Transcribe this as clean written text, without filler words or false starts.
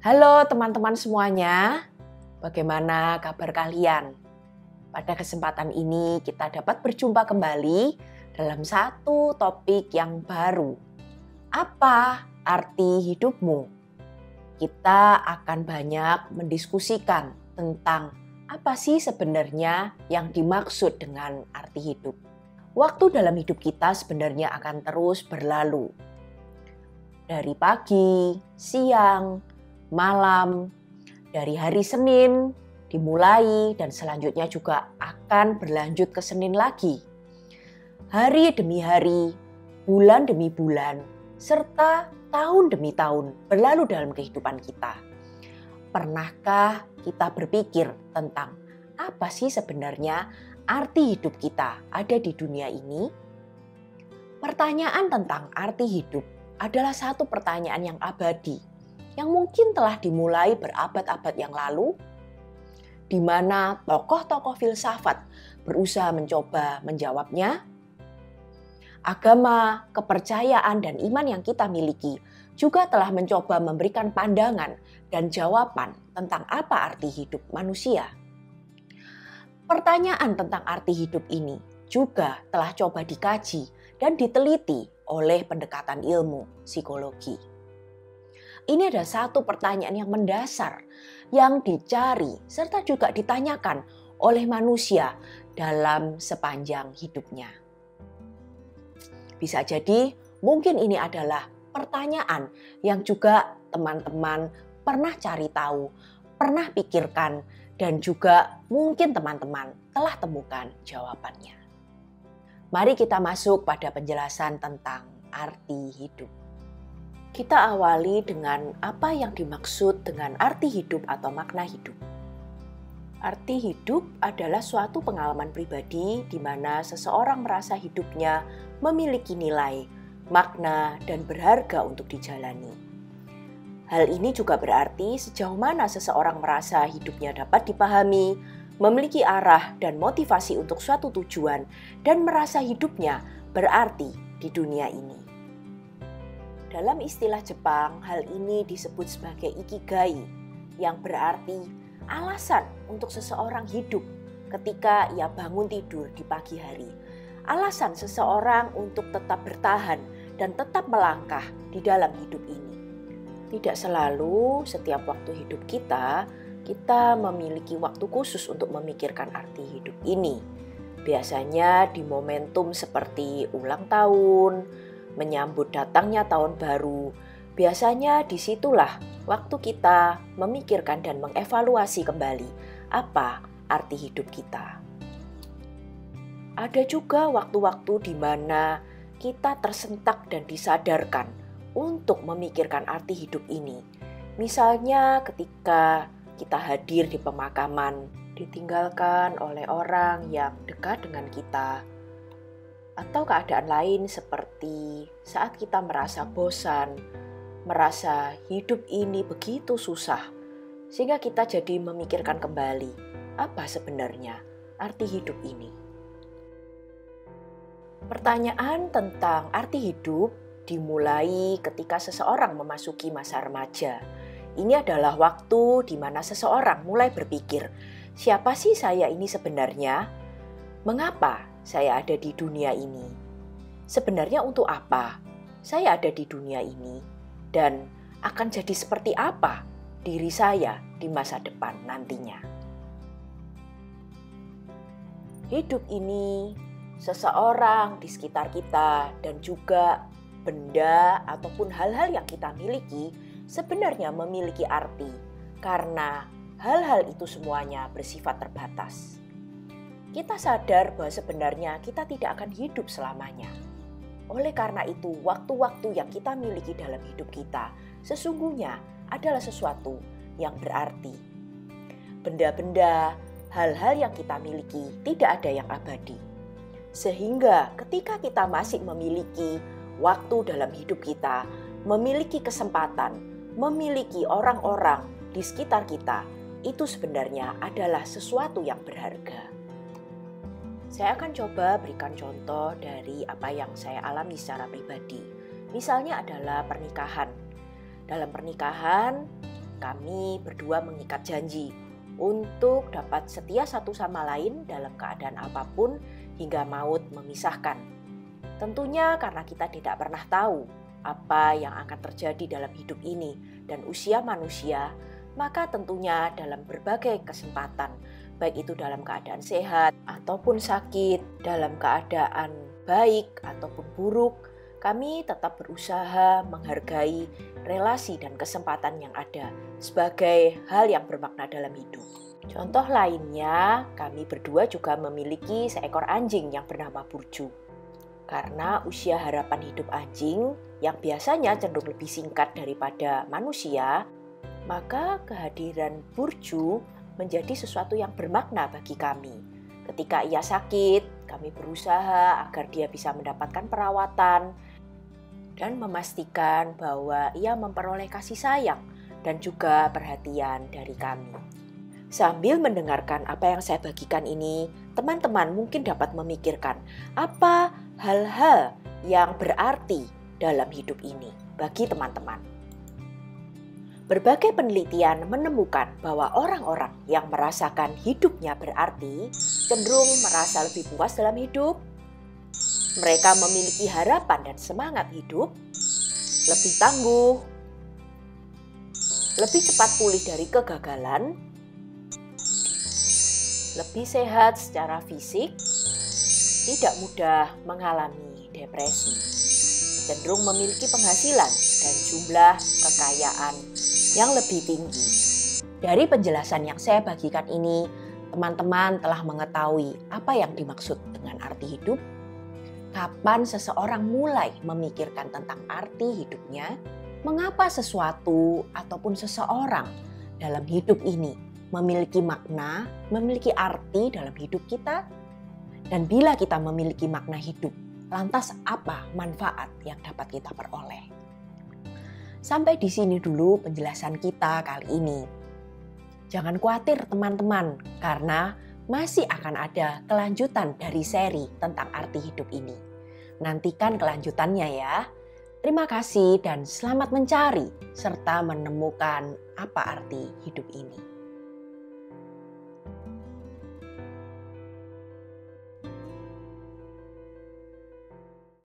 Halo teman-teman semuanya, bagaimana kabar kalian? Pada kesempatan ini kita dapat berjumpa kembali dalam satu topik yang baru. Apa arti hidupmu? Kita akan banyak mendiskusikan tentang apa sih sebenarnya yang dimaksud dengan arti hidup. Waktu dalam hidup kita sebenarnya akan terus berlalu. Dari pagi, siang, malam, dari hari Senin dimulai dan selanjutnya juga akan berlanjut ke Senin lagi. Hari demi hari, bulan demi bulan, serta tahun demi tahun berlalu dalam kehidupan kita. Pernahkah kita berpikir tentang apa sih sebenarnya arti hidup kita ada di dunia ini? Pertanyaan tentang arti hidup adalah satu pertanyaan yang abadi, yang mungkin telah dimulai berabad-abad yang lalu, di mana tokoh-tokoh filsafat berusaha mencoba menjawabnya. Agama, kepercayaan, dan iman yang kita miliki juga telah mencoba memberikan pandangan dan jawaban tentang apa arti hidup manusia. Pertanyaan tentang arti hidup ini juga telah coba dikaji dan diteliti oleh pendekatan ilmu psikologi. Ini ada satu pertanyaan yang mendasar yang dicari serta juga ditanyakan oleh manusia dalam sepanjang hidupnya. Bisa jadi mungkin ini adalah pertanyaan yang juga teman-teman pernah cari tahu, pernah pikirkan, dan juga mungkin teman-teman telah temukan jawabannya. Mari kita masuk pada penjelasan tentang arti hidup. Kita awali dengan apa yang dimaksud dengan arti hidup atau makna hidup. Arti hidup adalah suatu pengalaman pribadi di mana seseorang merasa hidupnya memiliki nilai, makna, dan berharga untuk dijalani. Hal ini juga berarti sejauh mana seseorang merasa hidupnya dapat dipahami, memiliki arah dan motivasi untuk suatu tujuan, dan merasa hidupnya berarti di dunia ini. Dalam istilah Jepang, hal ini disebut sebagai ikigai, yang berarti alasan untuk seseorang hidup ketika ia bangun tidur di pagi hari. Alasan seseorang untuk tetap bertahan dan tetap melangkah di dalam hidup ini. Tidak selalu setiap waktu hidup kita memiliki waktu khusus untuk memikirkan arti hidup ini. Biasanya di momentum seperti ulang tahun, menyambut datangnya tahun baru, biasanya disitulah waktu kita memikirkan dan mengevaluasi kembali apa arti hidup kita. Ada juga waktu-waktu di mana kita tersentak dan disadarkan untuk memikirkan arti hidup ini. Misalnya ketika kita hadir di pemakaman, ditinggalkan oleh orang yang dekat dengan kita, atau keadaan lain seperti saat kita merasa bosan, merasa hidup ini begitu susah, sehingga kita jadi memikirkan kembali apa sebenarnya arti hidup ini. Pertanyaan tentang arti hidup dimulai ketika seseorang memasuki masa remaja. Ini adalah waktu di mana seseorang mulai berpikir, siapa sih saya ini sebenarnya? Mengapa saya ada di dunia ini? Sebenarnya untuk apa saya ada di dunia ini? Dan akan jadi seperti apa diri saya di masa depan nantinya? Hidup ini, seseorang di sekitar kita, dan juga benda ataupun hal-hal yang kita miliki sebenarnya memiliki arti, karena hal-hal itu semuanya bersifat terbatas. Kita sadar bahwa sebenarnya kita tidak akan hidup selamanya. Oleh karena itu, waktu-waktu yang kita miliki dalam hidup kita sesungguhnya adalah sesuatu yang berarti. Benda-benda, hal-hal yang kita miliki tidak ada yang abadi. Sehingga ketika kita masih memiliki waktu dalam hidup kita, memiliki kesempatan, memiliki orang-orang di sekitar kita, itu sebenarnya adalah sesuatu yang berharga. Saya akan coba berikan contoh dari apa yang saya alami secara pribadi. Misalnya adalah pernikahan. Dalam pernikahan, kami berdua mengikat janji untuk dapat setia satu sama lain dalam keadaan apapun hingga maut memisahkan. Tentunya karena kita tidak pernah tahu apa yang akan terjadi dalam hidup ini dan usia manusia, maka tentunya dalam berbagai kesempatan, baik itu dalam keadaan sehat ataupun sakit, dalam keadaan baik ataupun buruk, kami tetap berusaha menghargai relasi dan kesempatan yang ada sebagai hal yang bermakna dalam hidup. Contoh lainnya, kami berdua juga memiliki seekor anjing yang bernama Burju. Karena usia harapan hidup anjing yang biasanya cenderung lebih singkat daripada manusia, maka kehadiran Burju menjadi sesuatu yang bermakna bagi kami. Ketika ia sakit, kami berusaha agar dia bisa mendapatkan perawatan dan memastikan bahwa ia memperoleh kasih sayang dan juga perhatian dari kami. Sambil mendengarkan apa yang saya bagikan ini, teman-teman mungkin dapat memikirkan apa hal-hal yang berarti dalam hidup ini bagi teman-teman. Berbagai penelitian menemukan bahwa orang-orang yang merasakan hidupnya berarti cenderung merasa lebih puas dalam hidup. Mereka memiliki harapan dan semangat hidup, lebih tangguh, lebih cepat pulih dari kegagalan, lebih sehat secara fisik, tidak mudah mengalami depresi, cenderung memiliki penghasilan dan jumlah kekayaan yang lebih tinggi. Dari penjelasan yang saya bagikan ini, teman-teman telah mengetahui apa yang dimaksud dengan arti hidup, kapan seseorang mulai memikirkan tentang arti hidupnya, mengapa sesuatu ataupun seseorang dalam hidup ini memiliki makna, memiliki arti dalam hidup kita, dan bila kita memiliki makna hidup, lantas apa manfaat yang dapat kita peroleh? Sampai di sini dulu penjelasan kita kali ini. Jangan khawatir teman-teman, karena masih akan ada kelanjutan dari seri tentang arti hidup ini. Nantikan kelanjutannya ya. Terima kasih dan selamat mencari serta menemukan apa arti hidup ini.